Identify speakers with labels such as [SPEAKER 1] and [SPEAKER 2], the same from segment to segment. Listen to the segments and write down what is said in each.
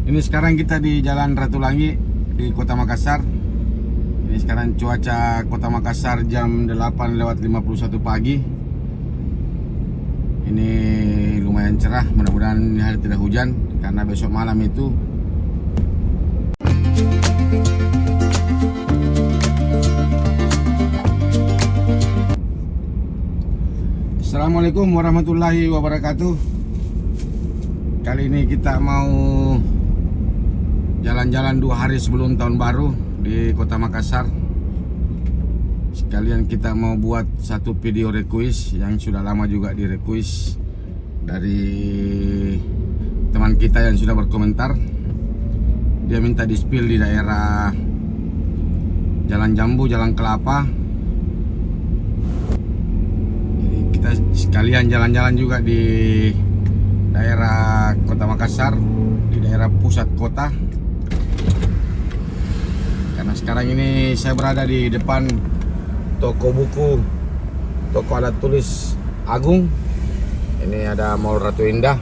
[SPEAKER 1] Ini sekarang kita di Jalan Ratulangi di Kota Makassar. Ini sekarang cuaca Kota Makassar jam 8:51 pagi. Ini lumayan cerah, mudah-mudahan hari tidak hujan karena besok malam itu Assalamualaikum warahmatullahi wabarakatuh. Kali ini kita mau jalan-jalan 2 hari sebelum tahun baru di Kota Makassar. Sekalian kita mau buat satu video request yang sudah lama juga di request dari teman kita yang sudah berkomentar. Dia minta di spill di daerah Jalan Jambu, Jalan Kelapa. Jadi kita sekalian jalan-jalan juga di daerah Kota Makassar, di daerah pusat kota. Karena sekarang ini saya berada di depan toko buku, toko alat tulis Agung. Ini ada Mall Ratu Indah.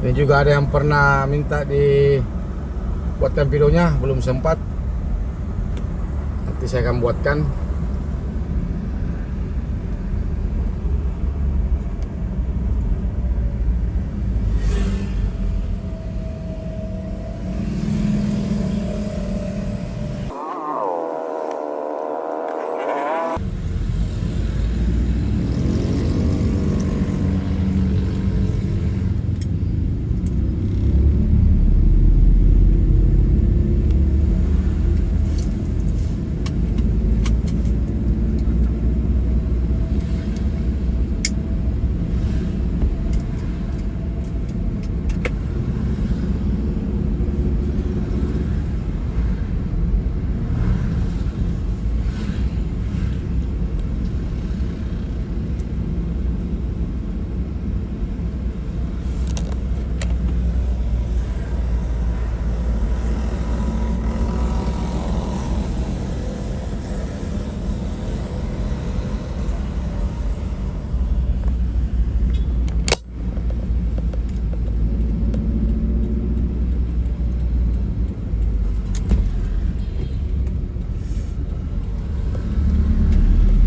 [SPEAKER 1] Ini juga ada yang pernah minta dibuatkan videonya, belum sempat. Nanti saya akan buatkan.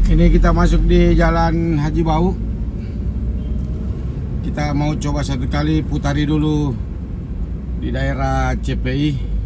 [SPEAKER 1] Ini kita masuk di Jalan Haji Bau. Kita mau coba satu kali putari dulu di daerah CPI.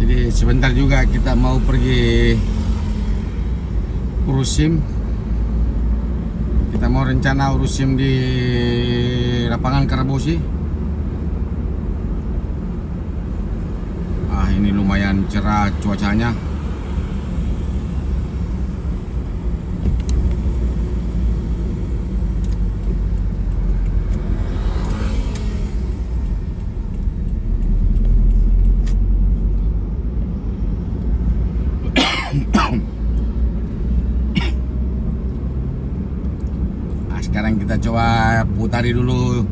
[SPEAKER 1] Jadi sebentar juga kita mau pergi urus SIM. Kita mau rencana urus SIM di lapangan Karabosi. Ini lumayan cerah cuacanya. Sekarang kita coba putari dulu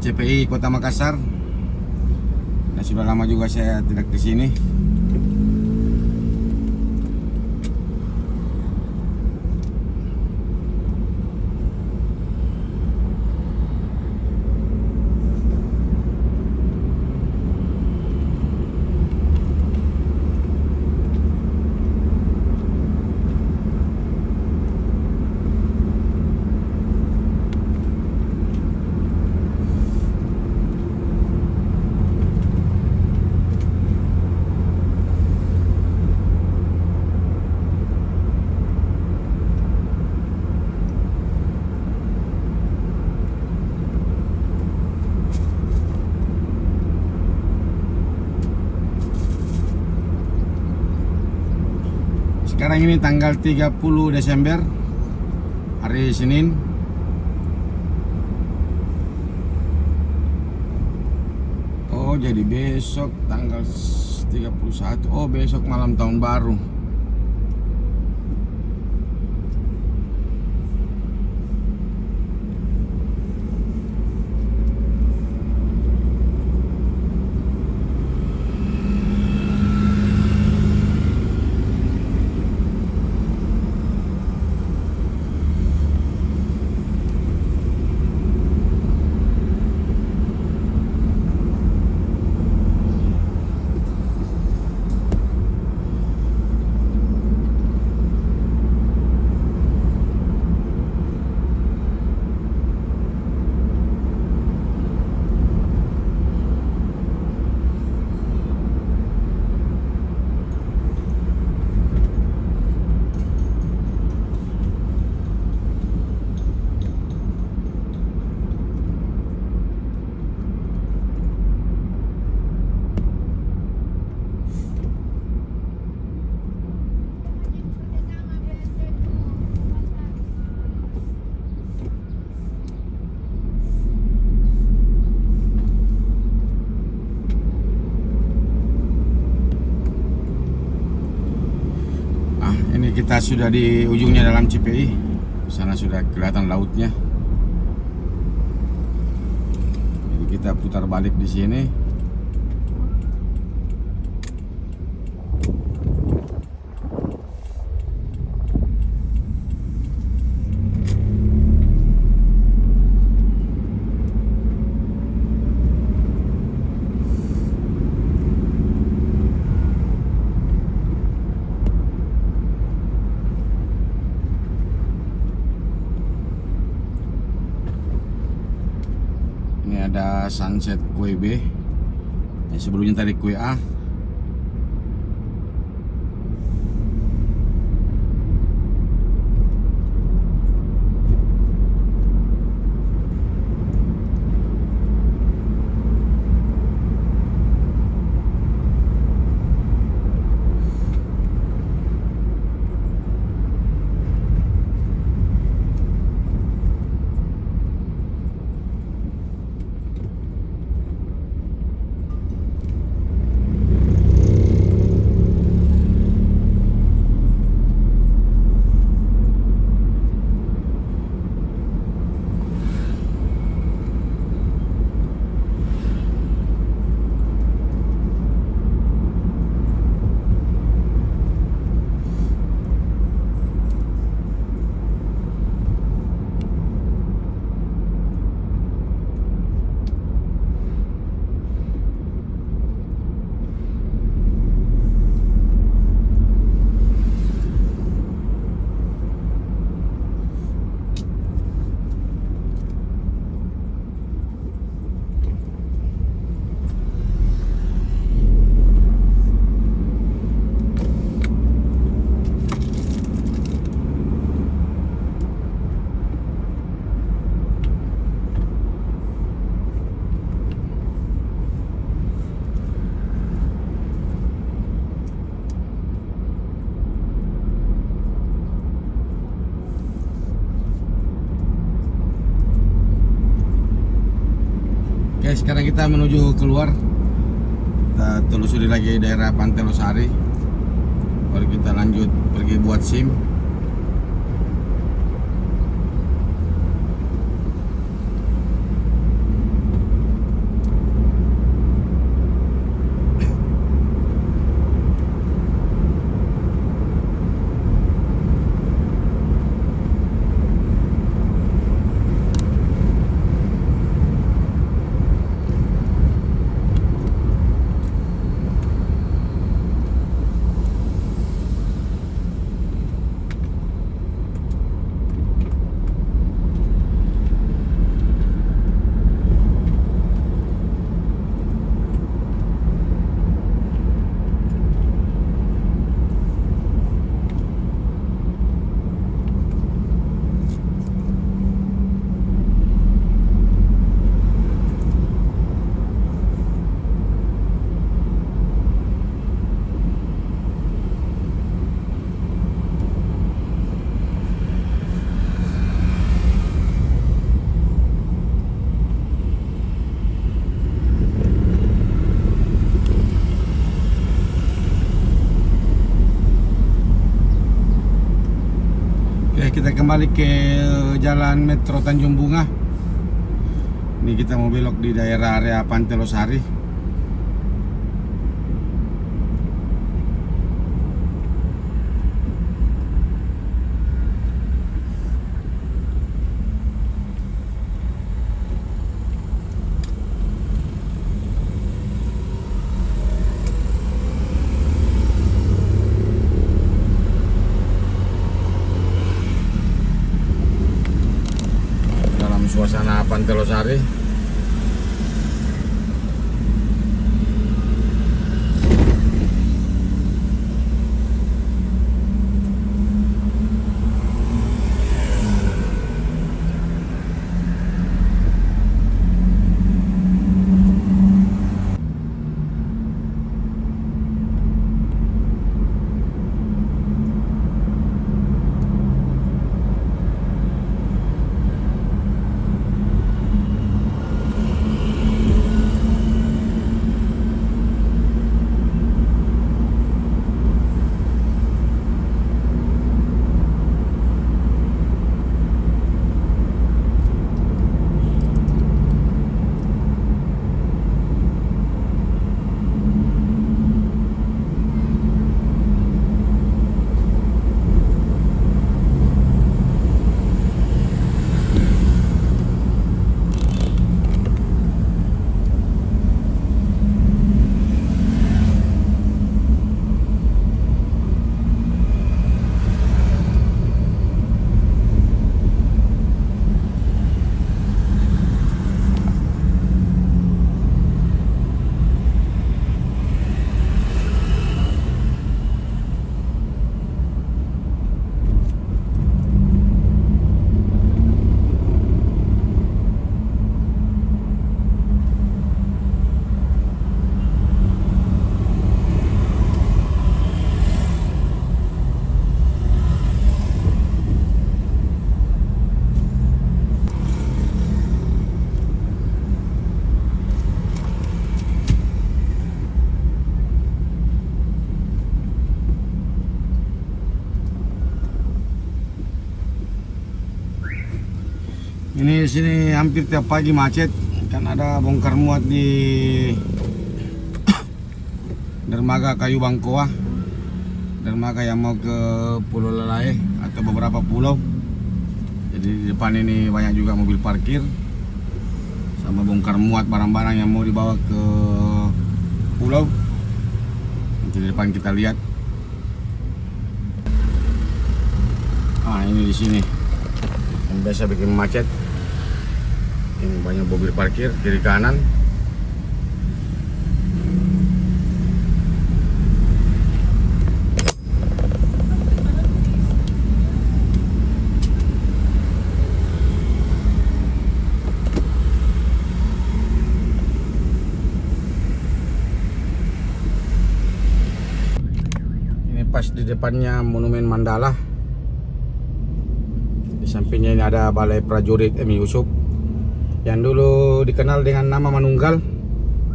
[SPEAKER 1] CPI Kota Makassar. Nah, sudah lama juga saya tidak ke sini. sekarang ini tanggal 30 Desember, hari Senin. Oh, jadi besok tanggal 31. Oh, besok malam tahun baru. Ini kita sudah di ujungnya dalam CPI. Sana sudah kelihatan lautnya. Jadi kita putar balik di sini. Ini ada sunset Kue B. Sebelumnya tadi Kue A. Oke, sekarang kita menuju keluar. Kita telusuri lagi daerah Pantai Losari. Baru kita lanjut pergi buat SIM. kembali ke Jalan Metro Tanjung Bunga. Ini kita mau belok di daerah area Pantai Losari. Suasana Pantai Losari. Ini di sini hampir tiap pagi macet, kan ada bongkar muat di dermaga Kayu Bangkoa, dermaga yang mau ke Pulau Lelae atau beberapa pulau. Jadi di depan ini banyak juga mobil parkir sama bongkar muat barang-barang yang mau dibawa ke pulau. Nanti di depan kita lihat. Ini di sini yang biasa bikin macet. Ini banyak mobil parkir kiri kanan. Ini pas di depannya Monumen Mandala. Di sampingnya ini ada Balai Prajurit M. Yusuf yang dulu dikenal dengan nama Manunggal,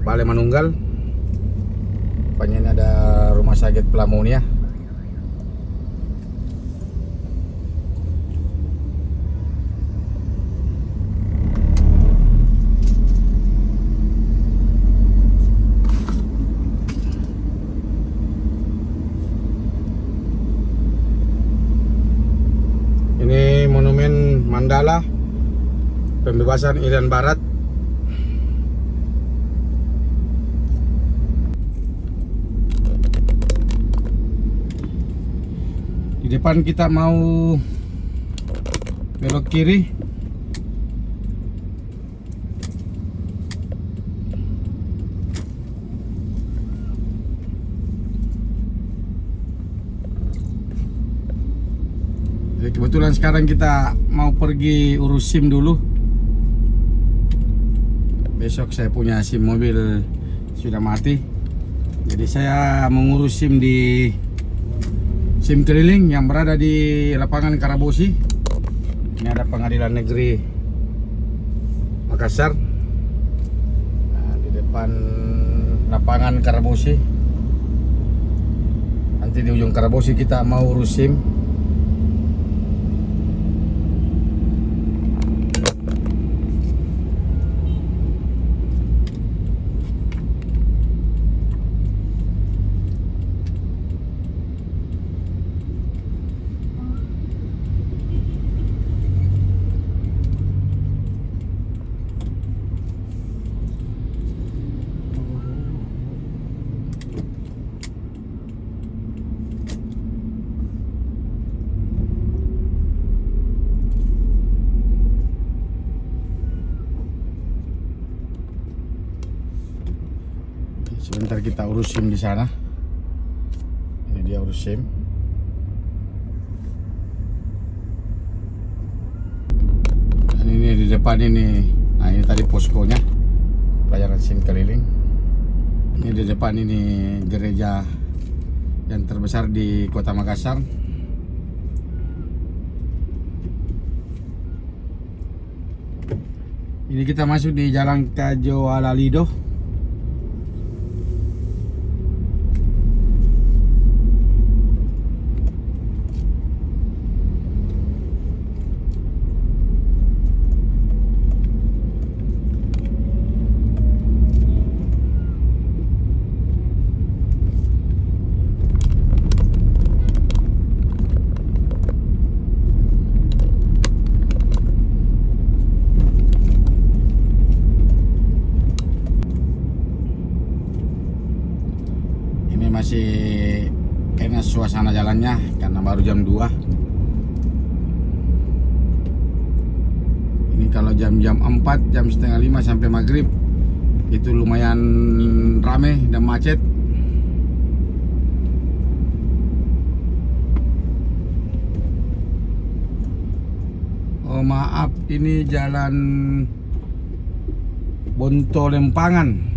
[SPEAKER 1] Balai Manunggal. Depannya ini ada Rumah Sakit Pelamonia. Ini Monumen Mandala, pembebasan Irian Barat. Di depan kita mau belok kiri. Jadi kebetulan sekarang kita mau pergi urus SIM dulu. Besok saya punya SIM mobil sudah mati. Jadi saya mengurus SIM di SIM keliling yang berada di lapangan Karabosi. Ini ada Pengadilan Negeri Makassar. Nah, di depan lapangan Karabosi. Nanti di ujung Karabosi kita mau urus SIM. Sebentar kita urus SIM di sana. Ini dia urus SIM. Dan ini di depan ini. Nah, ini tadi poskonya. Pelayanan SIM keliling. Ini di depan ini gereja yang terbesar di Kota Makassar. Ini kita masuk di Jalan Kajo Alalido. Masih enak suasana jalannya karena baru jam 2. Ini kalau jam-jam 4, jam setengah 5 sampai maghrib itu lumayan rame dan macet. Oh maaf, ini jalan Bonto Lempangan.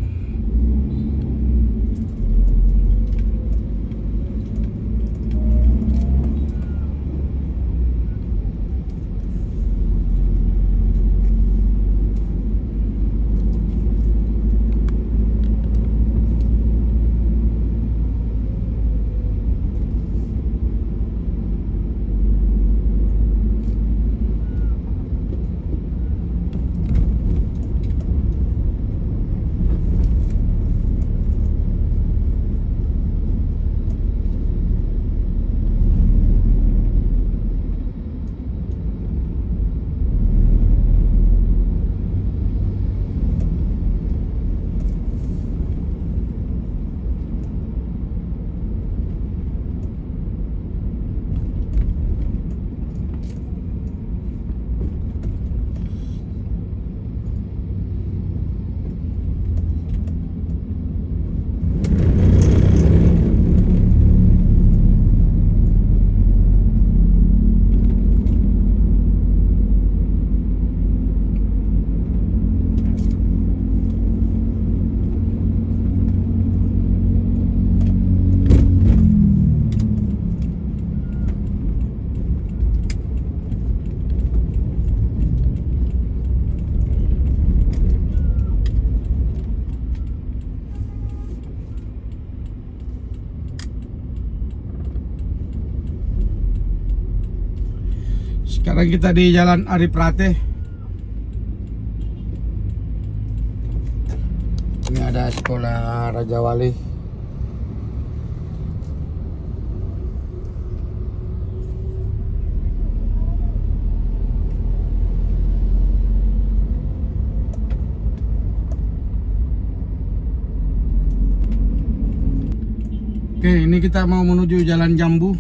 [SPEAKER 1] Sekarang kita di Jalan Ari Prate. Ini ada sekolah Raja Wali. Oke, ini kita mau menuju Jalan Jambu.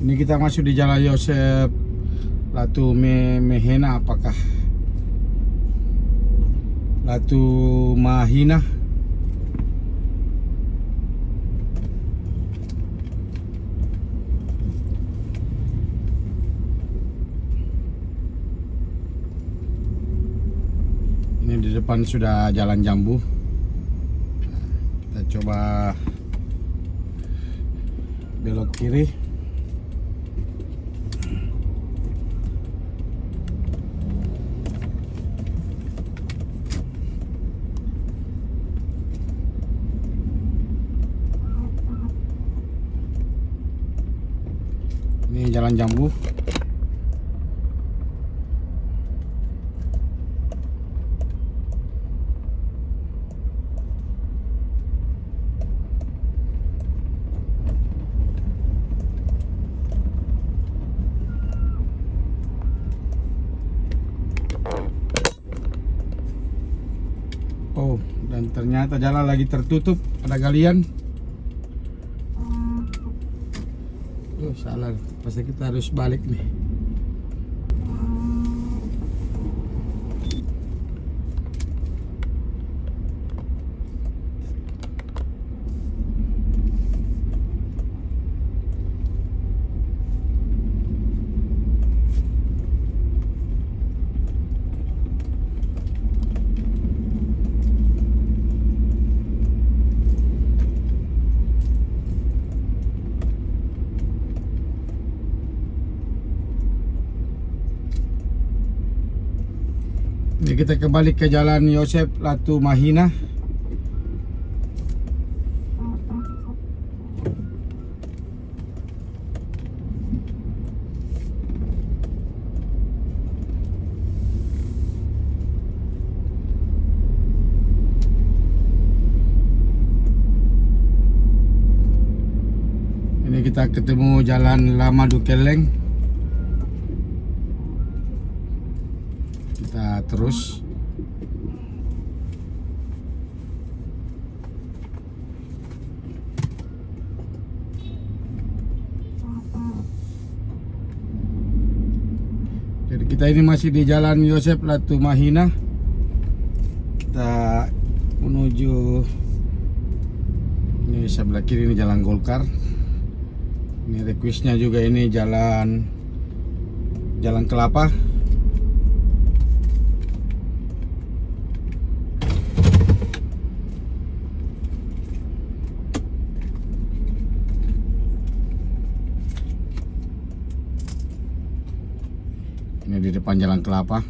[SPEAKER 1] Ini kita masuk di Jalan Yosef Latu Mehena, apakah Latu Mahina? Ini di depan sudah Jalan Jambu. Kita coba belok kiri. Ini Jalan Jambu. Oh, dan ternyata jalan lagi tertutup, ada galian. salah. Pasti kita harus balik nih. Ini kita kembali ke Jalan Yosef Latu Mahina. Ini kita ketemu Jalan Lama Dukeleng. Kita terus. Jadi kita ini masih di Jalan Yosef Latu Mahina. Kita menuju, ini sebelah kiri ini Jalan Golkar. Ini requestnya juga ini Jalan Kelapa. Ini di depan Jalan Kelapa.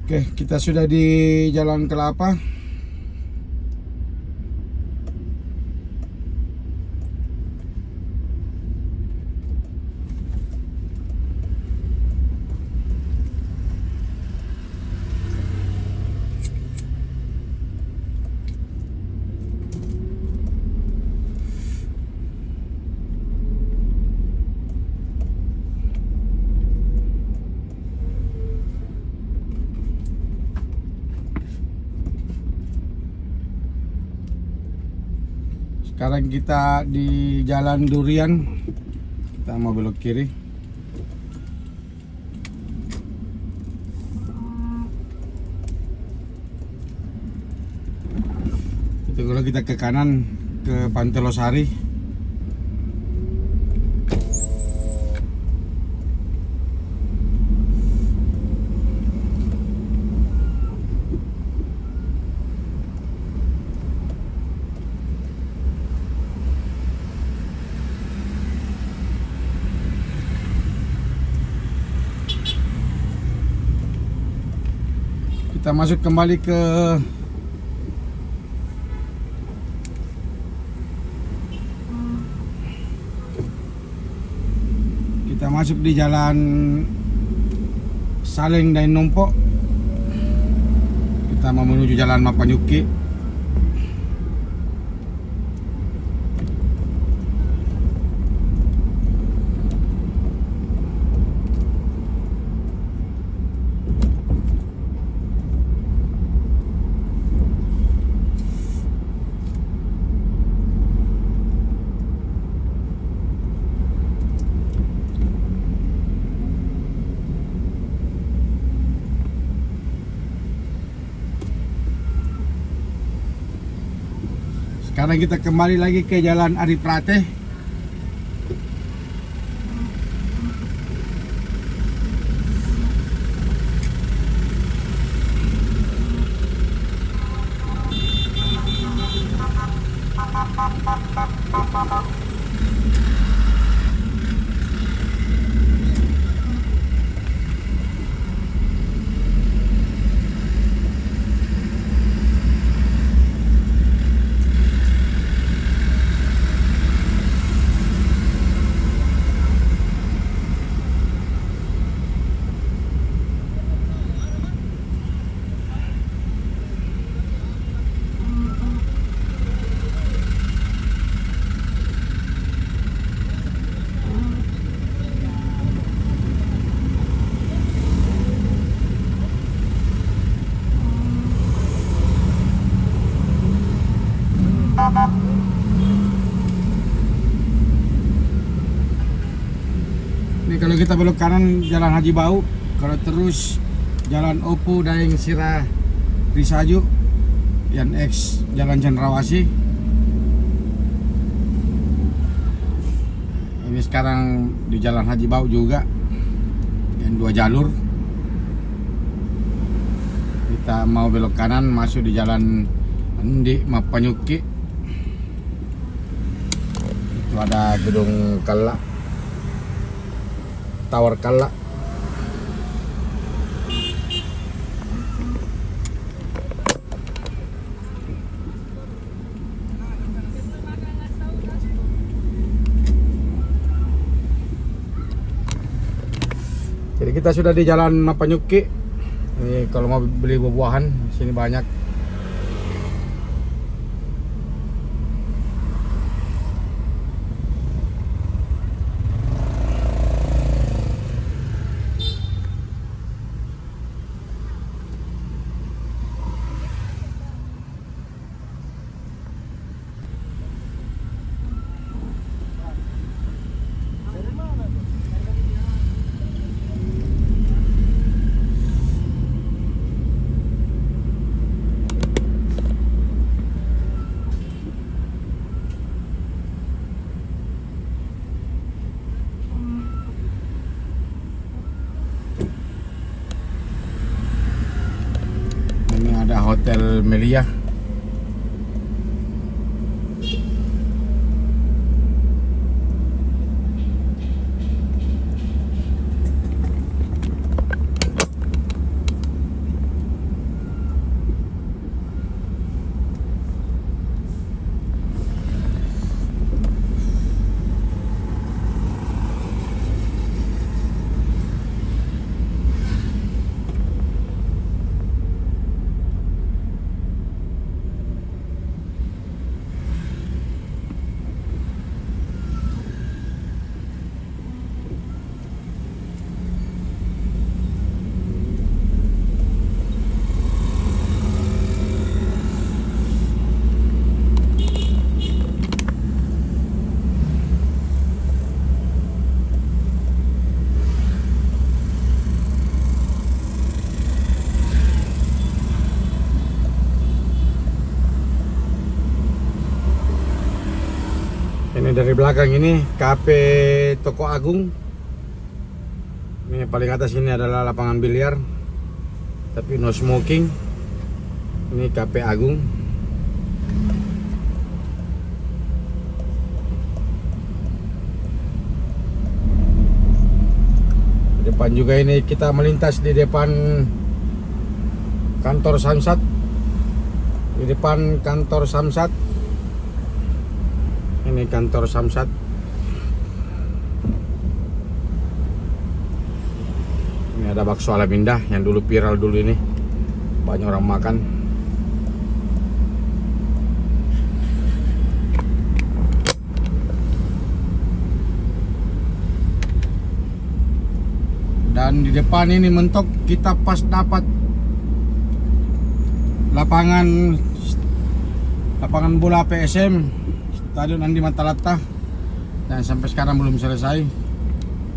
[SPEAKER 1] Oke, kita sudah di Jalan Kelapa. Sekarang kita di Jalan Durian. Kita mau belok kiri. Itu kalau kita ke kanan ke Pantai Losari. Kita masuk kembali ke di Jalan Saleng dan Nompo. Kita mau menuju Jalan Mapanyuki. Sekarang kita kembali lagi ke Jalan Ari Prate. Ini kalau kita belok kanan Jalan Haji Bau, kalau terus Jalan Opo Daeng Sirah Risaju, yang X Jalan Cendrawasih. Ini sekarang di Jalan Haji Bau juga, yang 2 jalur. Kita mau belok kanan masuk di Jalan Andi Mapanyuki. Itu ada gedung Kala, Tower Kala. Jadi kita sudah di Jalan Mapanyuki. Ini kalau mau beli buah-buahan sini banyak. Ada Hotel Melia. Ini dari belakang ini Cafe Toko Agung. Ini paling atas ini adalah lapangan biliar, tapi no smoking. Ini Cafe Agung. Di depan juga ini kita melintas di depan kantor Samsat. Di depan kantor Samsat. Ini kantor Samsat. Ini ada bakso Alam Indah yang dulu viral dulu ini. Banyak orang makan. Dan di depan ini mentok kita pas dapat lapangan bola PSM Stadion Andi Matalata, dan sampai sekarang belum selesai.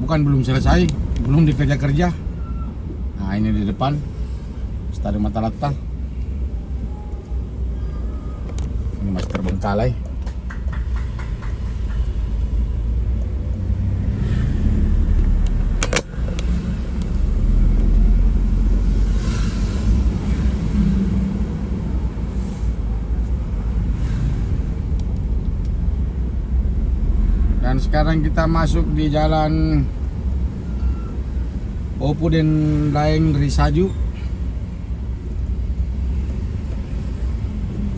[SPEAKER 1] Bukan belum selesai, belum dikerja-kerja. Nah, ini di depan Stadion Matalata. Ini masih terbengkalai. Dan sekarang kita masuk di Jalan Opo Daeng Risaju.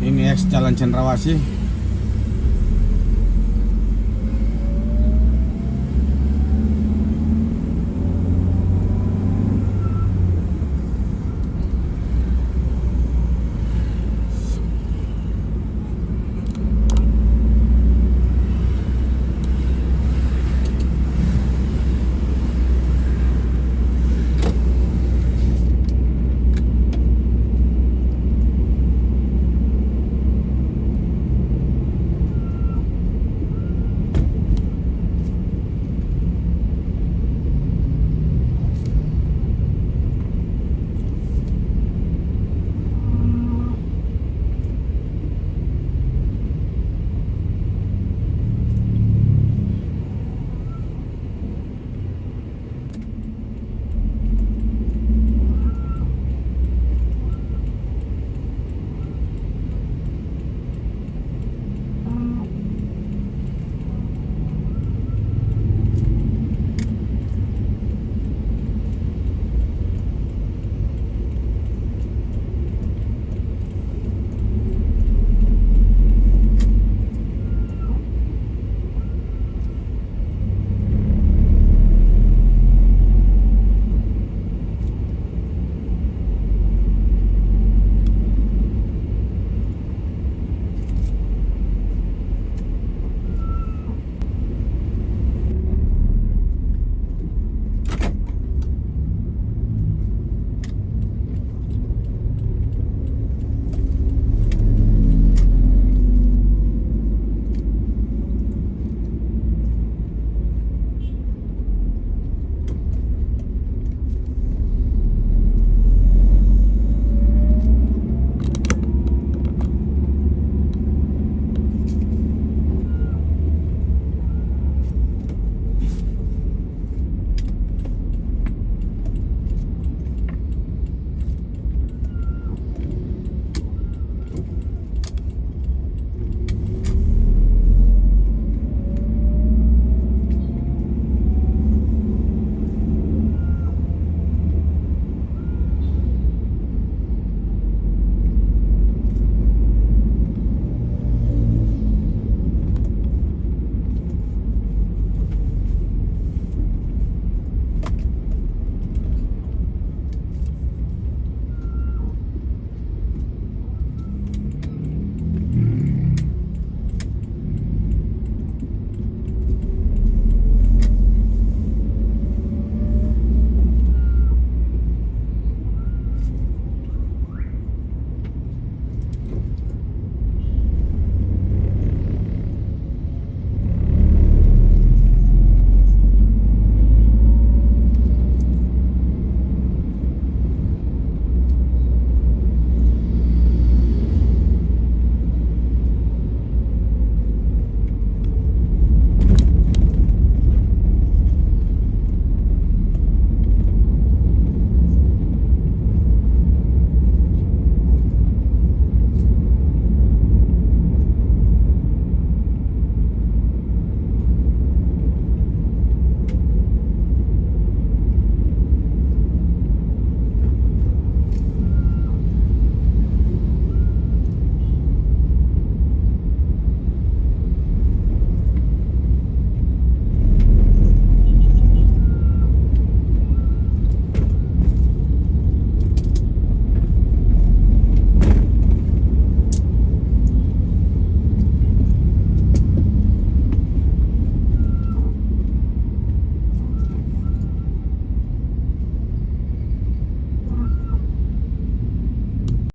[SPEAKER 1] Ini X Jalan Cendrawasih.